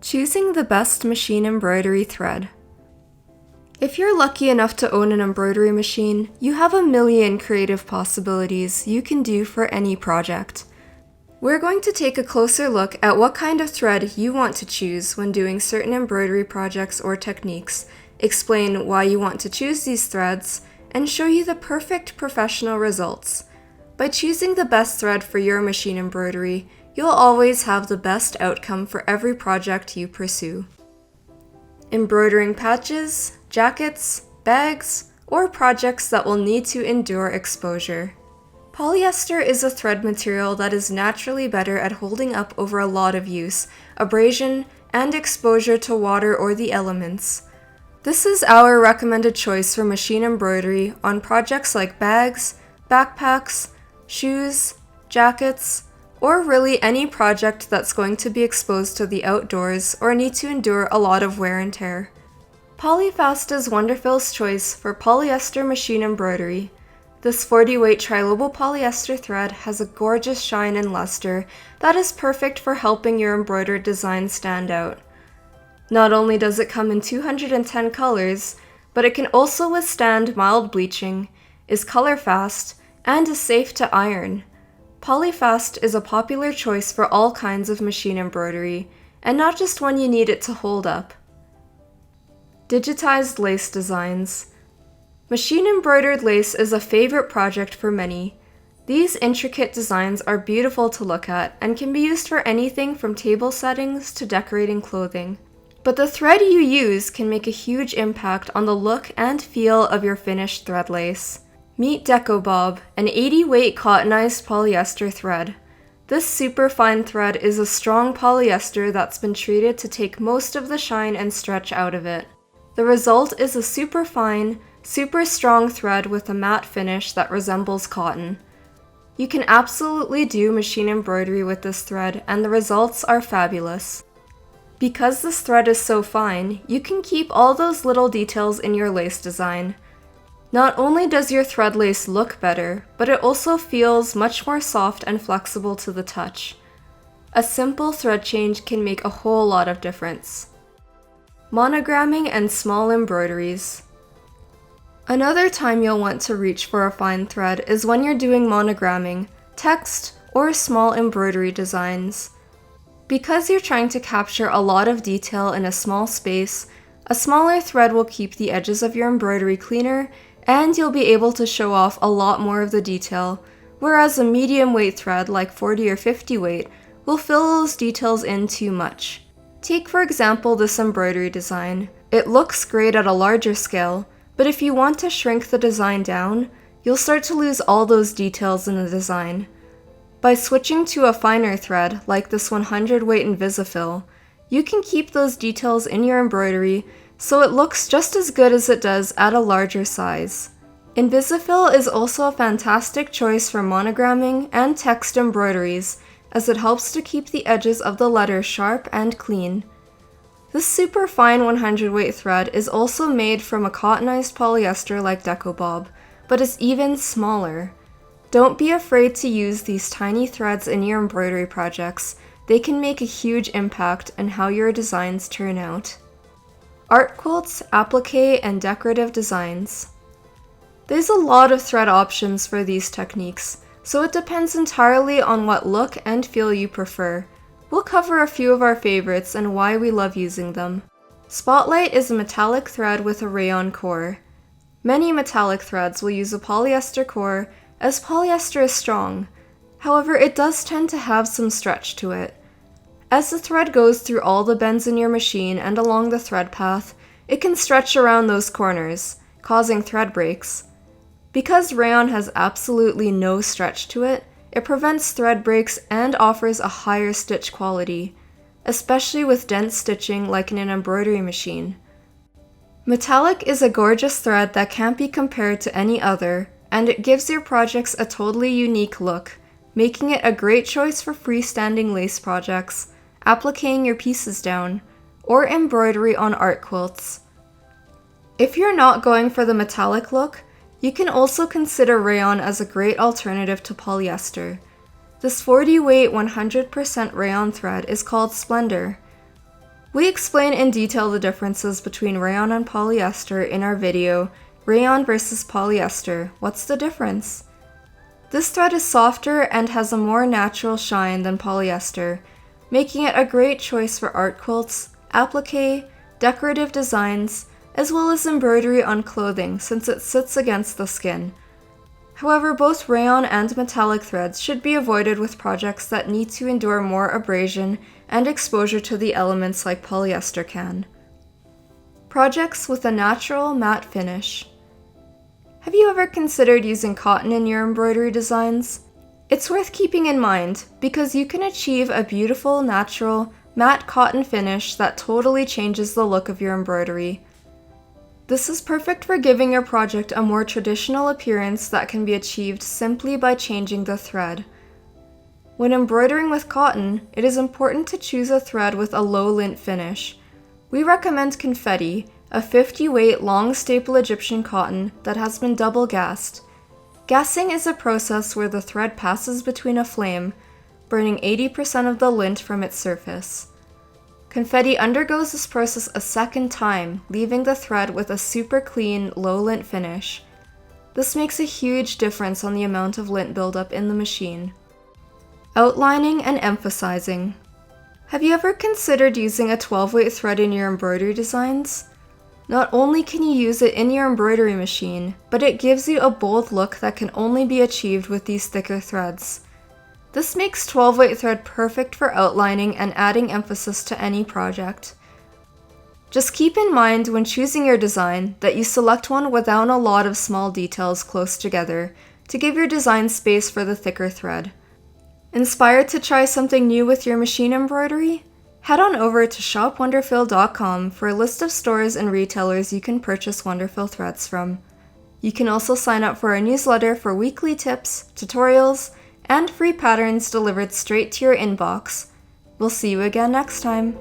Choosing the best machine embroidery thread. If you're lucky enough to own an embroidery machine, you have a million creative possibilities you can do for any project. We're going to take a closer look at what kind of thread you want to choose when doing certain embroidery projects or techniques, explain why you want to choose these threads, and show you the perfect professional results. By choosing the best thread for your machine embroidery, you'll always have the best outcome for every project you pursue. Embroidering patches, jackets, bags, or projects that will need to endure exposure. Polyester is a thread material that is naturally better at holding up over a lot of use, abrasion, and exposure to water or the elements. This is our recommended choice for machine embroidery on projects like bags, backpacks, shoes, jackets, or really any project that's going to be exposed to the outdoors or need to endure a lot of wear and tear. Polyfast is WonderFil's choice for polyester machine embroidery. This 40-weight tri-lobe polyester thread has a gorgeous shine and luster that is perfect for helping your embroidered design stand out. Not only does it come in 210 colors, but it can also withstand mild bleaching, is color fast, and is safe to iron. Polyfast is a popular choice for all kinds of machine embroidery, and not just when you need it to hold up. Digitized lace designs. Machine embroidered lace is a favorite project for many. These intricate designs are beautiful to look at and can be used for anything from table settings to decorating clothing. But the thread you use can make a huge impact on the look and feel of your finished thread lace. Meet DecoBob, an 80-weight cottonized polyester thread. This super fine thread is a strong polyester that's been treated to take most of the shine and stretch out of it. The result is a super fine, super strong thread with a matte finish that resembles cotton. You can absolutely do machine embroidery with this thread, and the results are fabulous. Because this thread is so fine, you can keep all those little details in your lace design. Not only does your thread lace look better, but it also feels much more soft and flexible to the touch. A simple thread change can make a whole lot of difference. Monogramming and small embroideries. Another time you'll want to reach for a fine thread is when you're doing monogramming, text, or small embroidery designs. Because you're trying to capture a lot of detail in a small space, a smaller thread will keep the edges of your embroidery cleaner, and you'll be able to show off a lot more of the detail, whereas a medium weight thread like 40 or 50 weight will fill those details in too much. Take for example this embroidery design. It looks great at a larger scale, but if you want to shrink the design down, you'll start to lose all those details in the design. By switching to a finer thread, like this 100 weight WonderFil, you can keep those details in your embroidery so it looks just as good as it does at a larger size. WonderFil is also a fantastic choice for monogramming and text embroideries, as it helps to keep the edges of the letters sharp and clean. This super fine 100 weight thread is also made from a cottonized polyester like DecoBob, but is even smaller. Don't be afraid to use these tiny threads in your embroidery projects. They can make a huge impact in how your designs turn out. Art quilts, appliqué, and decorative designs. There's a lot of thread options for these techniques, so it depends entirely on what look and feel you prefer. We'll cover a few of our favorites and why we love using them. Spotlight is a metallic thread with a rayon core. Many metallic threads will use a polyester core, as polyester is strong. However, it does tend to have some stretch to it. As the thread goes through all the bends in your machine and along the thread path, it can stretch around those corners, causing thread breaks. Because rayon has absolutely no stretch to it, it prevents thread breaks and offers a higher stitch quality, especially with dense stitching like in an embroidery machine. Metallic is a gorgeous thread that can't be compared to any other, and it gives your projects a totally unique look, making it a great choice for freestanding lace projects, appliquing your pieces down, or embroidery on art quilts. If you're not going for the metallic look, you can also consider rayon as a great alternative to polyester. This 40 weight 100% rayon thread is called Splendor. We explain in detail the differences between rayon and polyester in our video, Rayon versus Polyester, What's the Difference? This thread is softer and has a more natural shine than polyester, making it a great choice for art quilts, appliqué, decorative designs, as well as embroidery on clothing since it sits against the skin. However, both rayon and metallic threads should be avoided with projects that need to endure more abrasion and exposure to the elements like polyester can. Projects with a natural matte finish. Have you ever considered using cotton in your embroidery designs? It's worth keeping in mind because you can achieve a beautiful, natural, matte cotton finish that totally changes the look of your embroidery. This is perfect for giving your project a more traditional appearance that can be achieved simply by changing the thread. When embroidering with cotton, it is important to choose a thread with a low lint finish. We recommend confetti, a 50-weight long staple Egyptian cotton that has been double gassed. Gassing is a process where the thread passes between a flame, burning 80% of the lint from its surface. Confetti undergoes this process a second time, leaving the thread with a super clean, low lint finish. This makes a huge difference on the amount of lint buildup in the machine. Outlining and emphasizing. Have you ever considered using a 12-weight thread in your embroidery designs? Not only can you use it in your embroidery machine, but it gives you a bold look that can only be achieved with these thicker threads. This makes 12-weight thread perfect for outlining and adding emphasis to any project. Just keep in mind when choosing your design that you select one without a lot of small details close together to give your design space for the thicker thread. Inspired to try something new with your machine embroidery? Head on over to shopwonderfil.com for a list of stores and retailers you can purchase WonderFil threads from. You can also sign up for our newsletter for weekly tips, tutorials, and free patterns delivered straight to your inbox. We'll see you again next time.